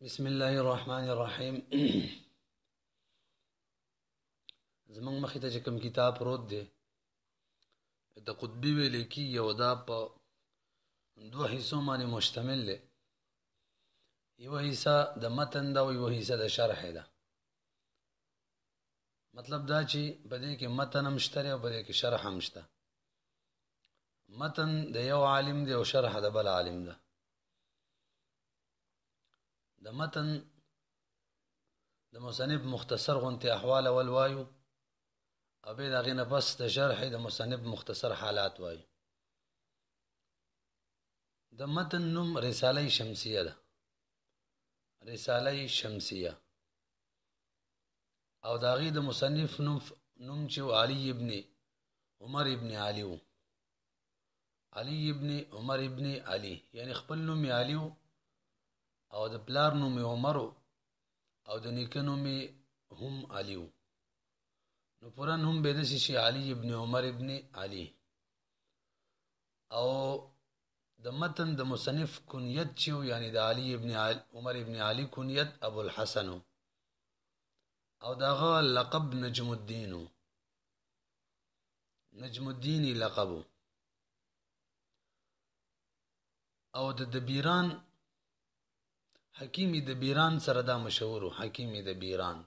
بسم الله الرحمن الرحیم. زمونږ مخې ته چې کوم کتاب پروت دی د قطبي ویل کېږي او دا په دوه حصو باندې مشتمل دی. یوه حصه د متن ده او یوه حصه د شرح ده. مطلب دا چې په دې کې متن هم شته او په دې کې شرح هم شته. متن د یو عالم دی او شرح د بل عالم ده. د متن د مصنف مختصر غونتی احوال اول وایو او بیا د هغې نه پس د شرح د مصنف مختصر حالات وایو. د متن نوم رساله شمسیه ده. رساله شمسیه او د هغې د مصنف نوم چې علي ابن عمر ابن علي و. علي ابن عمر ابن علي یعنی خپل نوم یې علي و او د پلار نوم یې عمر او د نیکه نوم یې هم علي و. نو پوره نوم به داسې شي علي ابن عمر ابن علي. او د متن د مصنف کنیت چې و یعنی د علي ابن عمر ابن علي کنیت ابو الحسن او دغه لقب نجم الدین و. نجم الدین لقب او د دبیران حکیمی د بیران سره دا مشهور حکیمی د بیران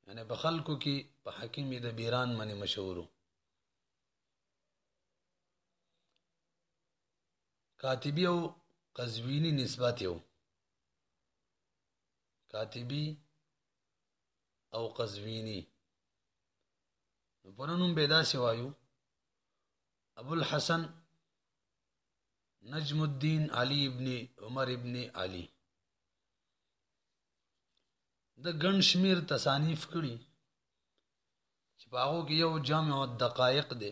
یعنی په خلکو کې په حکیمی د بیران باندې مشهور. کاتبی او قزوینی نسبت یو. کاتبی او قزوینی نو پرنوم به داسې وایو ابو الحسن نجم الدین علی ابن عمر ابن علی. د ګڼ شمیر تصانیف کړي چې په هغو کې یو جامع الدقایق دی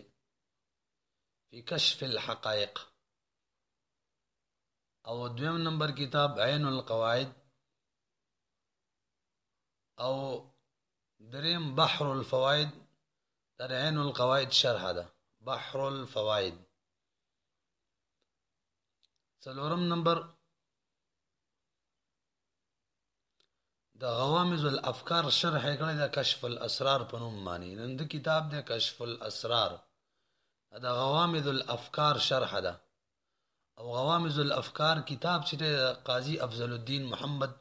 فی کشف الحقایق او دویم نمبر کتاب عین القواعد او دریم بحر الفوائد در عین القواعد شرح ده بحر الفوائد. څلورم نمبر د غوامض الافکار شرح یې کړی د کشف الاسرار په نوم باندې. نن د کتاب د کشف الاسرار د غوامض الافکار شرح ده او غوامض الافکار کتاب چې د قاضي افضل الدین محمد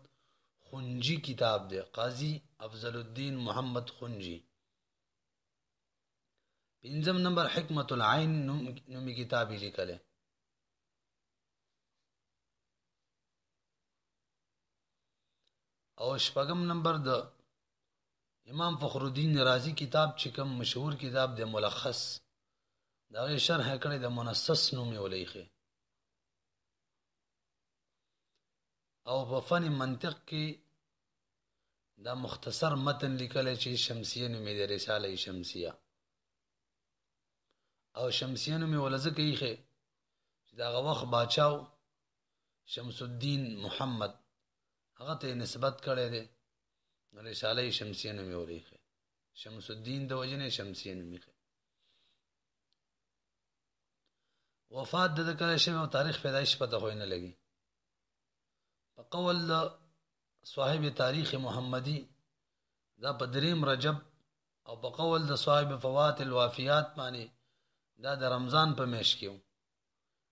خنجي کتاب دی. قاضي افضل الدین محمد خنجي. پنځم نمبر حکمت العین نومي کتاب یې لیکلی. او شپږم نمبر د امام فخر الدین رازی کتاب چې کوم مشهور کتاب د ملخص د هغې شرح یې کړی د منصص نوم یې ولیښی. او په فن منطق کې دا مختصر متن لیکلی چې شمسیه نوم یې د رساله شمسیه. او شمسیه نوم یې وله ځکه ایښی چې د هغه وخت باچا شمس الدین محمد هغه ته نسبت کړی دی. رساله شمسیه نوم یې ولیښی. شمس الدین د وجې نه شمسیه نوم ایښی. وفات د ده کله شوی او تاریخ پیدایش پته خو یې نه لګي. په قول د صاحب تاریخ محمدي دا په 3 رجب او په قول د صاحب فوات الوافیات باندې دا د رمضان په میاشت کې و.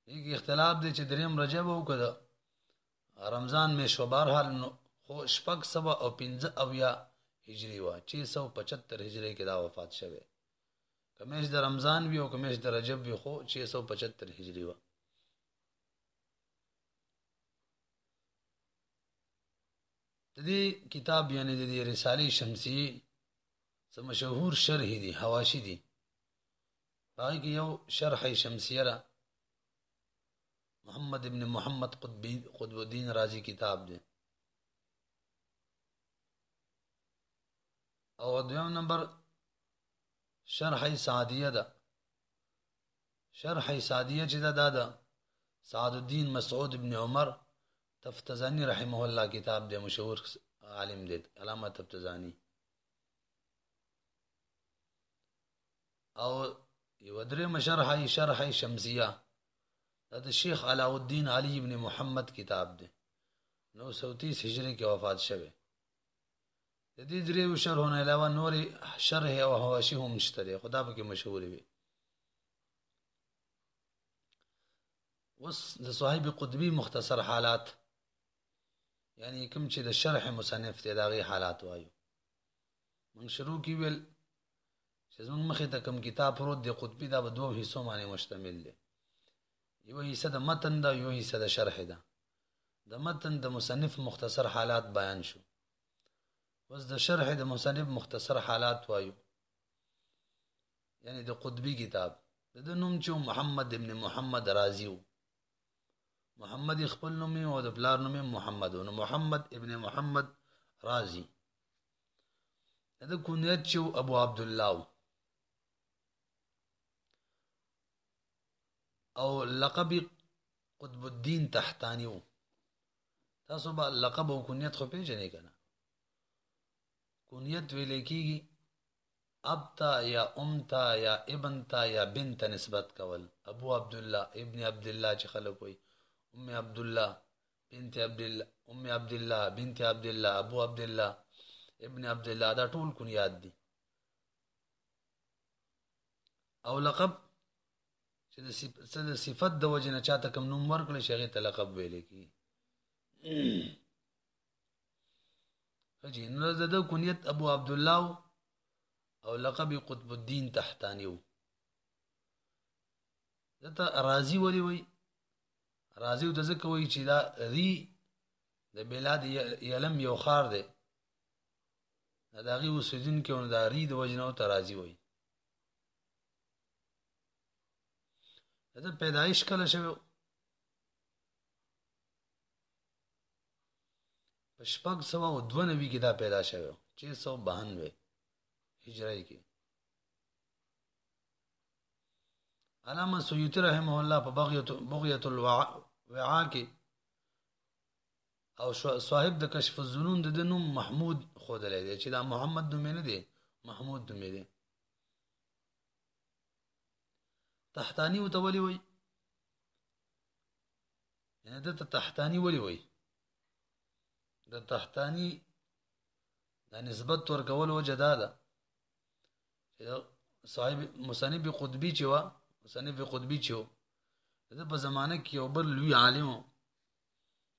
دې کې اختلاف دی چې 3 رجب او که د رمضان میاشت و. بهرحال خو 675 هجري وه 675 هجري کې دا وفات شوی. که میاشت د رمضان وي او که میاشت د رجب وي خو 675 هجري وه. د دې کتاب یعنی د دې رسالې شمسیې څه مشهور شرح دي حواشي دي. په هغې کې یو شرح شمسیه ده محمد ابن محمد قطب الدین رازی کتاب دی. او دویم نمبر شرح سعدیه ده. شرح سعدیه چې ده دا ده سعد الدین مسعود ابن عمر تفتزانی رحمه الله کتاب دی. مشهور عالم دی علامه تفتزانی. او یو درېمه شرح شمسیه دا د شیخ علاء الدین علي ابن محمد کتاب دی. 930 هجری کې وفات شوه. د دې دریو شرحونو علاوه نورې شرح او حواشی هم شته دي، خدا به کې مشهور وي. وس د صاحب قطبی مختصر حالات، یعنی کوم چې د شرح مصنف ته داغي حالات وایو. من شروع کی ویل چې زموږ مخې ته کوم کتاب پروت دی قطبی، دا په دوه حصو باندې مشتمل دی. یو حصہ د متن دا، یو حصہ د شرح ده. د متن د مصنف مختصر حالات بیان شو، وس د شرح د مصنف مختصر حالات وایو. یعنی د قطبی کتاب د نوم چې محمد ابن محمد رازی و، محمد خپل نوم او د پلار نوم محمد و، نو محمد ابن محمد رازی. د کونیت چې ابو عبد الله او لقب قطب الدین تحتانی و. تاسو به لقب او کونیت خو پیژنئ کنه. کونیت ویل کیږي اب تا یا ام تا یا ابن تا یا بنت نسبت کول. ابو عبد الله ابن عبد الله چې خلک وي، ام عبد الله بنت عبد الله، ام عبد الله بنت عبد الله، ابو عبد الله ابن عبد الله، دا ټول کونیات دي. او لقب چې د صفت د وجه نه چاته کوم نوم ورکړي شي هغه ته لقب ویل کی. فجی نو د کونیت ابو عبد الله او لقب قطب الدین تحتانی و. دته رازی ولی وی، رازی د ځکه وی چې دا ری د بلاد یلم یو خار دی، دا غي وسودین کې ون دا ری د وجنو ته رازی وی. دا پیدایش کله شوه؟ په 692 کې دا پیدا شوه، 692 هجری کې. علامه سیوطی رحمه الله په بغیة الوعاء کې او صاحب د کشف الظنون د نوم محمود خودلې دی، چې دا محمد نوم نه دی، محمود نوم دی. تحتانی وته ولي وي، یعنی د تحتانی ولي وي. د تحتانی د نسبت ورکول وجه دا ده صاحب مصنف قطبی چې و، مصنف قطبی چې و د په زمانه کې یو بل لوی عالم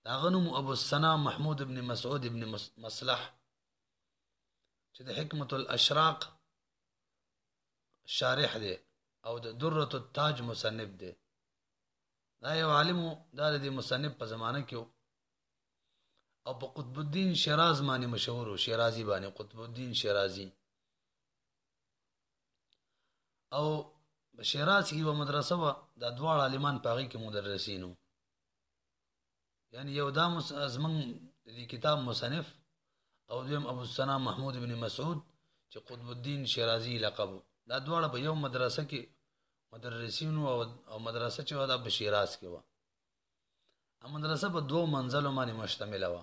دا غنوم ابو السنا محمود ابن مسعود ابن مصلح چې د حکمت الاشراق شارح دی او د دره التاج مصنف دی. دا یو عالم دا د مصنف په زمانه کې او په قطب الدین شیراز باندې مشهور و، شیرازی باندې قطب الدین شیرازی. او شیراز کې و مدرسه و، دا دوه عالمان پاغي کې مدرسینو. یعنی یو دا زمون د کتاب مصنف او دیم ابو السنا محمود ابن مسعود چې قطب الدین شیرازی لقب، دا دواړه په یو مدرسه کې مدرسینو او مدرسه چې و دا په شیراز کې و. ا مدرسه په دوه منزلو باندې مشتمل و.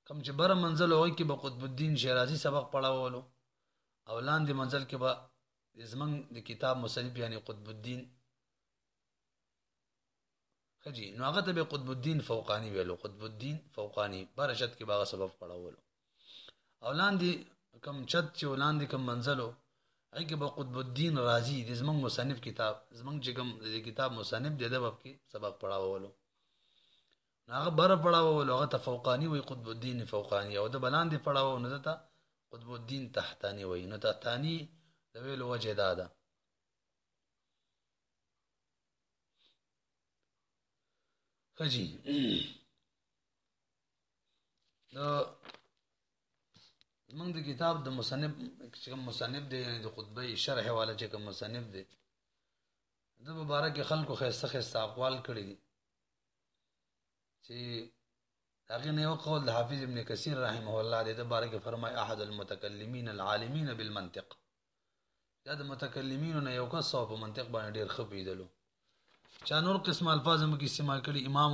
کوم چې بر منزل وای کې په قطب الدین شیرازی سبق پڑھاولو، او لاندې منزل کې به زمون د کتاب مصنف یعنی قطب الدین خجی، نو هغه ته به قطب الدین فوقانی ویلو، قطب الدین فوقانی برشت کې باغ سبب پڑھاولو. او لاندې کوم چت چې لاندې کوم منزلو هغه کې به قطب الدین رازی د زمون مصنف کتاب، زمون چې کوم د کتاب مصنف د باب کې سبق پڑھاولو، هغه بر پڑھاولو، هغه ته فوقانی وی، قطب الدین فوقانی. او د بلاندې پڑھاو نو ته قطب الدین تحتانی وی. نو تحتانی د ویلو وجه دا ده. خجی موږ د کتاب د مصنف چې کوم مصنف دی، یعنی د خطبه شرح والا چې کوم مصنف دی، د مبارک خلکو خسته خسته اقوال کړی دي چې هغه نه یو قول د حافظ ابن کثیر رحمه الله د مبارک فرمای احد المتکلمین العالمین بالمنطق، دا د متکلمینو نه یو کس په منطق باندې ډیر خپیدلو. چا نور قسم الفاظ هم کې استعمال کړي، امام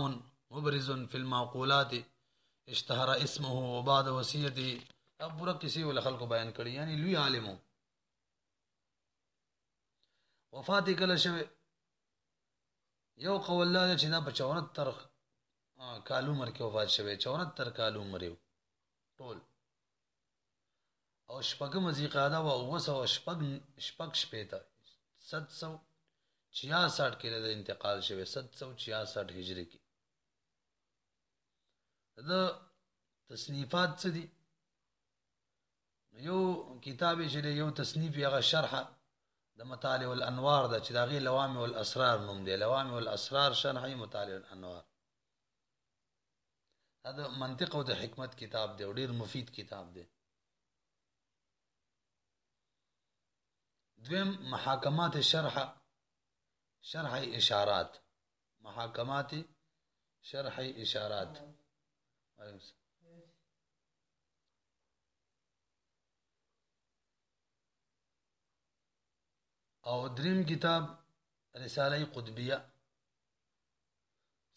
مبرز فی المعقولات اشتهر اسمه وبعد وصیته، اب پورا کسی ول خلکو بیان کړي. یعنی لوی عالمو وفات کله شوه. یو قول الله چې دا په 74 کال عمر کې وفات شوی 74 کال عمر یو ټول او شپږم ذیقعده و 966 شپېته 766 کې د انتقال شوی 766 هجری کې دا تصنیفات څه دي یو کتاب چې یو تصنیف یغه شرحه د مطالع الانوار د چې داغي لوامع الاسرار نوم دی لوامع الاسرار شرح مطالع الانوار دا منطق او د حکمت کتاب دی ډیر مفید کتاب دی دویم محاکمات شرح اشارات محاکمات شرح اشارات او دریم کتاب رساله قطبیه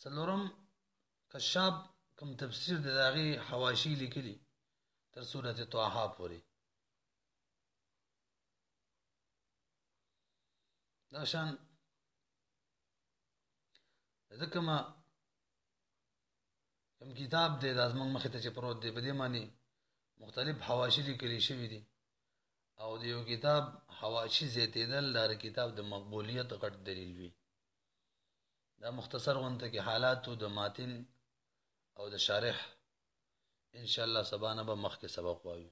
څلورم کشاب کوم تفسیر د داغي حواشی لیکلي تر سورته طه پورې دا شان ځکه ما کوم کتاب دی د ازمن مخه ته چې پروت دی په دې معنی مختلف حواشی لیکلي شوی دي او د یو کتاب حواشی زیاتېدل لار کتاب د مقبولیت غټ دلیل وي دا مختصر غونته کې حالات د ماتن او د شارح ان شاء الله سبانه به مخ کې سبق وایو